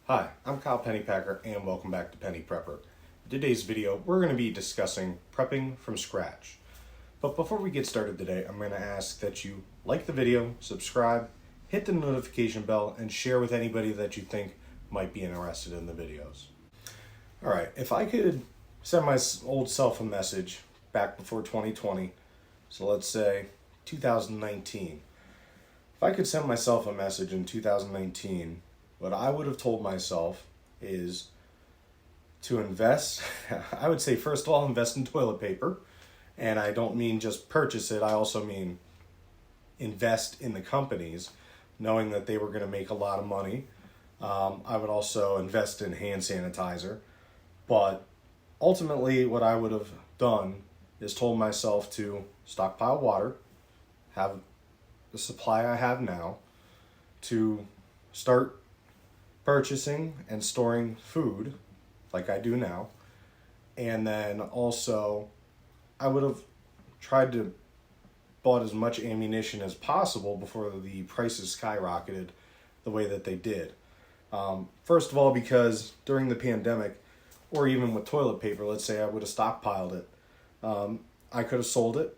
Hi, I'm Kyle Pennypacker and welcome back to Penny Prepper. In today's video, we're going to be discussing prepping from scratch. But before we get started today, I'm going to ask that you like the video, subscribe, hit the notification bell, and share with anybody that you think might be interested in the videos. Alright, if I could send my old self a message back before 2020, so let's say 2019. If I could send myself a message in 2019, what I would have told myself is to invest. I would say, first of all, invest in toilet paper. And I don't mean just purchase it. I also mean invest in the companies, knowing that they were going to make a lot of money. I would also invest in hand sanitizer. But ultimately, what I would have done is told myself to stockpile water, have the supply I have now, to start purchasing and storing food like I do now. And then also I would have tried to bought as much ammunition as possible before the prices skyrocketed the way that they did. First of all, because during the pandemic, or even with toilet paper, let's say I would have stockpiled it, I could have sold it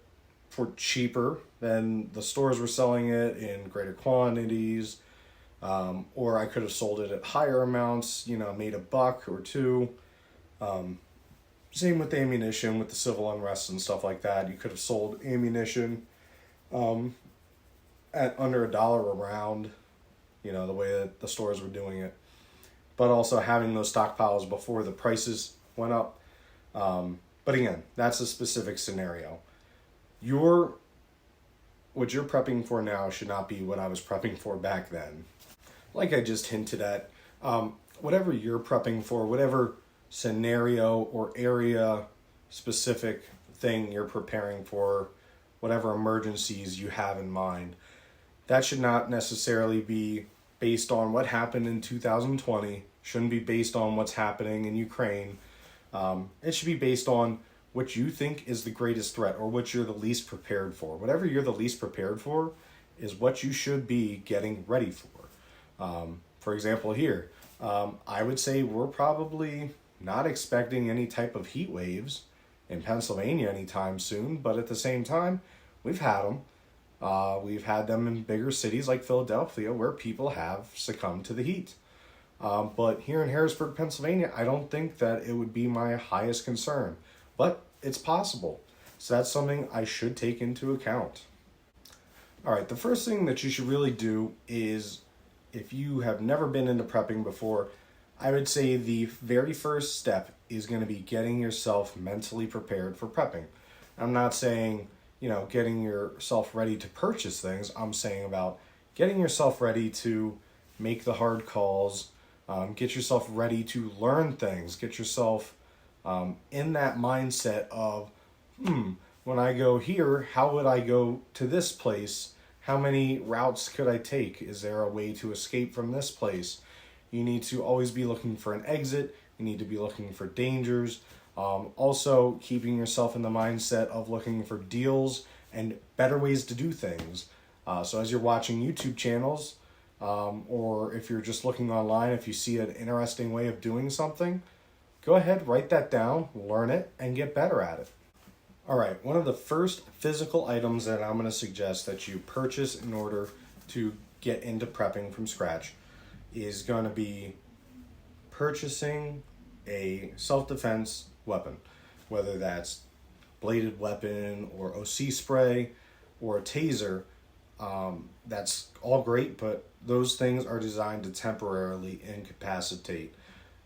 for cheaper than the stores were selling it in greater quantities. Or I could have sold it at higher amounts, made $1 or $2. Same with the ammunition, with the civil unrest and stuff like that. You could have sold ammunition at under $1 a round, the way that the stores were doing it. But also having those stockpiles before the prices went up. But again, that's a specific scenario. What you're prepping for now should not be what I was prepping for back then. Like I just hinted at, whatever you're prepping for, whatever scenario or area specific thing you're preparing for, whatever emergencies you have in mind, that should not necessarily be based on what happened in 2020, shouldn't be based on what's happening in Ukraine. It should be based on what you think is the greatest threat or what you're the least prepared for. Whatever you're the least prepared for is what you should be getting ready for. For example, here, I would say we're probably not expecting any type of heat waves in Pennsylvania anytime soon, but at the same time, we've had them. We've had them in bigger cities like Philadelphia where people have succumbed to the heat. But here in Harrisburg, Pennsylvania, I don't think that it would be my highest concern, but it's possible. So that's something I should take into account. All right, the first thing that you should really do is, if you have never been into prepping before, I would say the very first step is going to be getting yourself mentally prepared for prepping. I'm not saying, getting yourself ready to purchase things. I'm saying about getting yourself ready to make the hard calls, get yourself ready to learn things, get yourself in that mindset of, when I go here, how would I go to this place? How many routes could I take? Is there a way to escape from this place? You need to always be looking for an exit. You need to be looking for dangers. Also, keeping yourself in the mindset of looking for deals and better ways to do things. So as you're watching YouTube channels, or if you're just looking online, if you see an interesting way of doing something, go ahead, write that down, learn it, and get better at it. All right, one of the first physical items that I'm going to suggest that you purchase in order to get into prepping from scratch is going to be purchasing a self-defense weapon, whether that's bladed weapon or OC spray or a taser. That's all great, but those things are designed to temporarily incapacitate.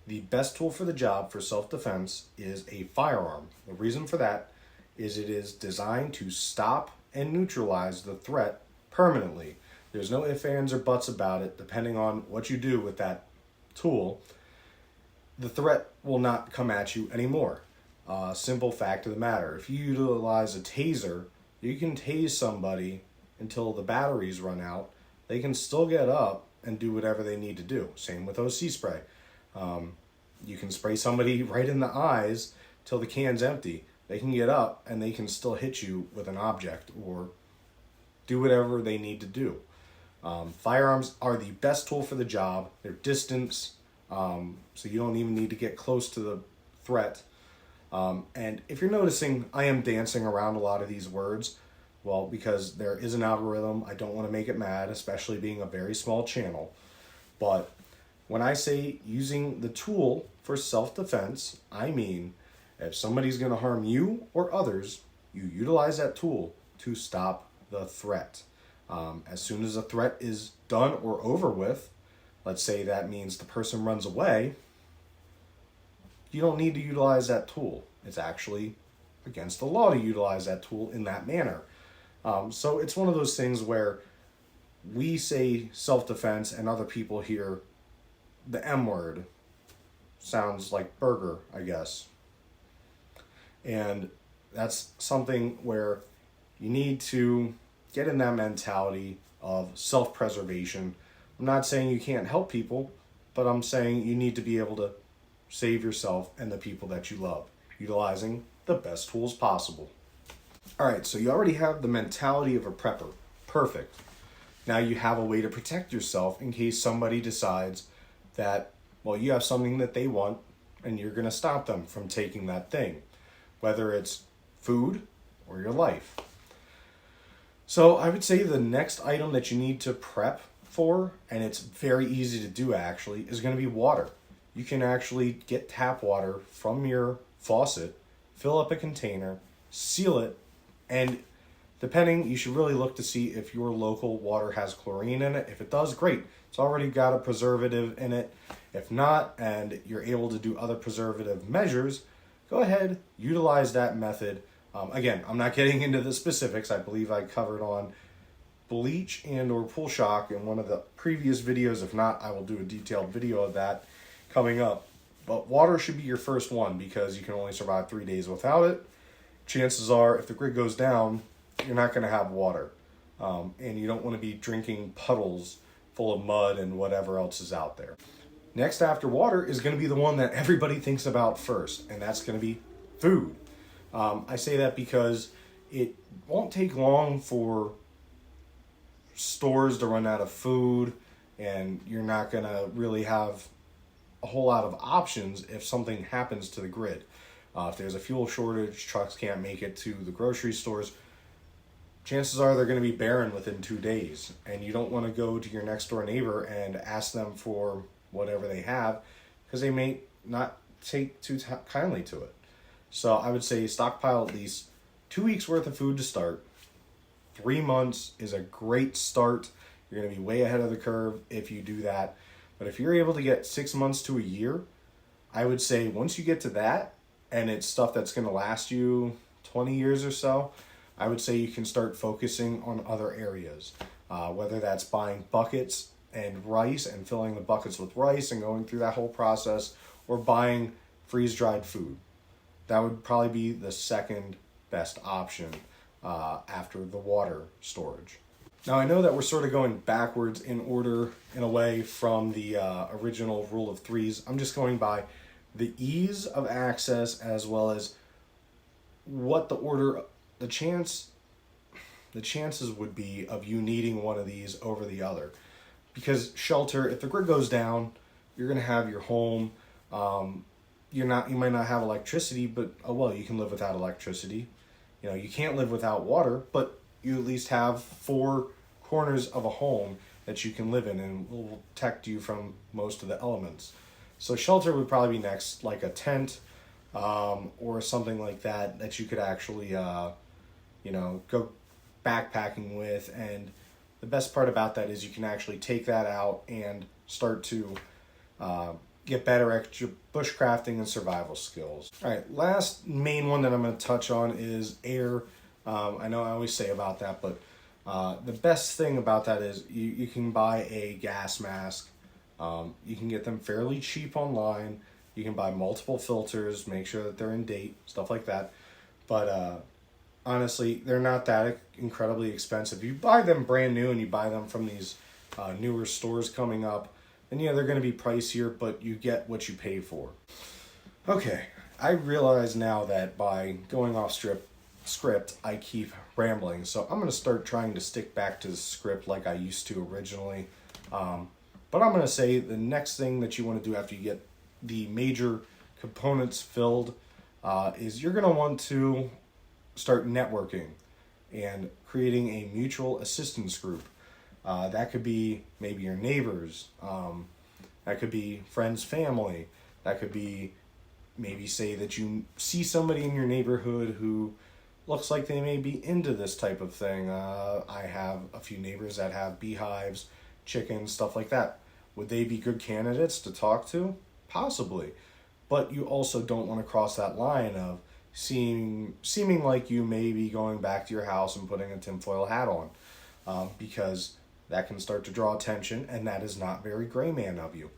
The best tool for the job for self-defense is a firearm. The reason for that is it is designed to stop and neutralize the threat permanently. There's no ifs, ands, or buts about it. Depending on what you do with that tool, the threat will not come at you anymore. Simple fact of the matter. If you utilize a taser, you can tase somebody until the batteries run out. They can still get up and do whatever they need to do. Same with OC spray. You can spray somebody right in the eyes till the can's empty. They can get up and they can still hit you with an object or do whatever they need to do. Firearms are the best tool for the job. They're distance, So you don't even need to get close to the threat. And if you're noticing, I am dancing around a lot of these words. Well, because there is an algorithm, I don't want to make it mad, especially being a very small channel. But when I say using the tool for self-defense, I mean if somebody's going to harm you or others, you utilize that tool to stop the threat. As soon as a threat is done or over with, let's say that means the person runs away, you don't need to utilize that tool. It's actually against the law to utilize that tool in that manner. So it's one of those things where we say self-defense and other people hear the M word. Sounds like burger, I guess. And that's something where you need to get in that mentality of self-preservation. I'm not saying you can't help people, but I'm saying you need to be able to save yourself and the people that you love, utilizing the best tools possible. All right, so you already have the mentality of a prepper. Perfect. Now you have a way to protect yourself in case somebody decides that, well, you have something that they want and you're going to stop them from taking that thing, whether it's food or your life. So I would say the next item that you need to prep for, and it's very easy to do actually, is going to be water. You can actually get tap water from your faucet, fill up a container, seal it, and depending, you should really look to see if your local water has chlorine in it. If it does, great. It's already got a preservative in it. If not, and you're able to do other preservative measures, go ahead, utilize that method. Again, I'm not getting into the specifics. I believe I covered on bleach and or pool shock in one of the previous videos. If not, I will do a detailed video of that coming up. But water should be your first one because you can only survive 3 days without it. Chances are, if the grid goes down, you're not going to have water. And you don't want to be drinking puddles full of mud and whatever else is out there. Next after water is going to be the one that everybody thinks about first, and that's going to be food. I say that because it won't take long for stores to run out of food, and you're not going to really have a whole lot of options if something happens to the grid. If there's a fuel shortage, trucks can't make it to the grocery stores, chances are they're going to be barren within 2 days. And you don't want to go to your next door neighbor and ask them for whatever they have because they may not take too kindly to it. So I would say stockpile at least 2 weeks worth of food to start. 3 months is a great start. You're going to be way ahead of the curve if you do that. But if you're able to get 6 months to a year, I would say once you get to that, and it's stuff that's going to last you 20 years or so, I would say you can start focusing on other areas, whether that's buying buckets and rice and filling the buckets with rice and going through that whole process, or buying freeze-dried food. That would probably be the second best option after the water storage. Now I know that we're sort of going backwards in order in a way from the original rule of threes. I'm just going by the ease of access as well as what the chances would be of you needing one of these over the other. Because shelter, if the grid goes down, you're going to have your home. You might not have electricity, but you can live without electricity. You can't live without water, but you at least have 4 corners of a home that you can live in and will protect you from most of the elements. So shelter would probably be next, like a tent or something like that you could actually, go backpacking with. And the best part about that is you can actually take that out and start to get better at your bushcrafting and survival skills. All right, last main one that I'm going to touch on is air. I know I always say about that, but the best thing about that is you can buy a gas mask. You can get them fairly cheap online. You can buy multiple filters, make sure that they're in date, stuff like that. But honestly, they're not that incredibly expensive. You buy them brand new and you buy them from these newer stores coming up, and they're going to be pricier, but you get what you pay for. Okay, I realize now that by going off script, I keep rambling. So I'm going to start trying to stick back to the script like I used to originally. But I'm going to say the next thing that you want to do after you get the major components filled is you're going to want to start networking and creating a mutual assistance group. That could be maybe your neighbors. That could be friends, family. That could be maybe say that you see somebody in your neighborhood who looks like they may be into this type of thing. I have a few neighbors that have beehives, chickens, stuff like that. Would they be good candidates to talk to? Possibly. But you also don't want to cross that line of seeming like you may be going back to your house and putting a tinfoil hat on, because that can start to draw attention, and that is not very gray man of you.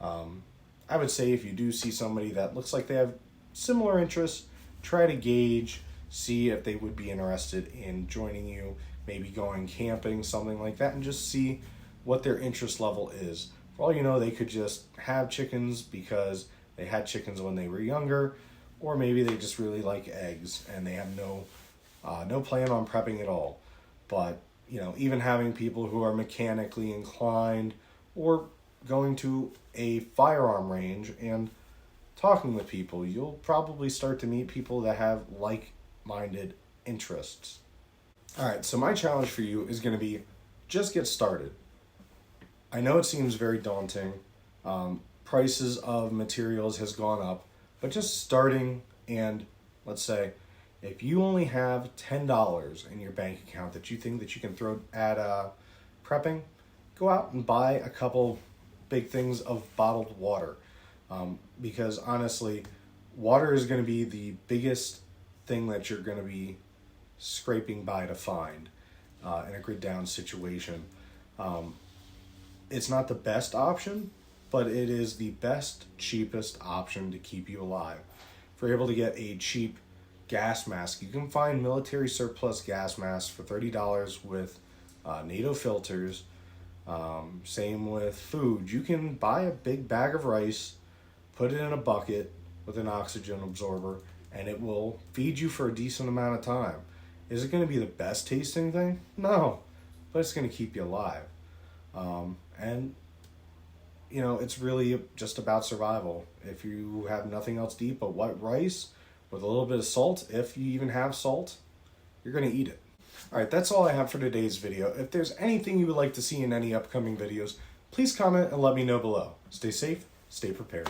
I would say if you do see somebody that looks like they have similar interests, try to gauge, see if they would be interested in joining you, maybe going camping, something like that, and just see what their interest level is. For all you know, they could just have chickens because they had chickens when they were younger, or maybe they just really like eggs and they have no plan on prepping at all. But even having people who are mechanically inclined, or going to a firearm range and talking with people, you'll probably start to meet people that have like-minded interests. All right, so my challenge for you is going to be just get started. I know it seems very daunting. Prices of materials has gone up, but just starting, and let's say if you only have $10 in your bank account that you think that you can throw at prepping, go out and buy a couple big things of bottled water. Because honestly, water is going to be the biggest thing that you're going to be scraping by to find in a grid down situation. It's not the best option, but it is the best, cheapest option to keep you alive. If you're able to get a cheap gas mask, you can find military surplus gas masks for $30 with NATO filters. Same with food. You can buy a big bag of rice, put it in a bucket with an oxygen absorber, and it will feed you for a decent amount of time. Is it going to be the best tasting thing? No, but it's going to keep you alive. And it's really just about survival. If you have nothing else to eat but white rice with a little bit of salt, if you even have salt, you're going to eat it. All right, that's all I have for today's video. If there's anything you would like to see in any upcoming videos, please comment and let me know below. Stay safe, stay prepared.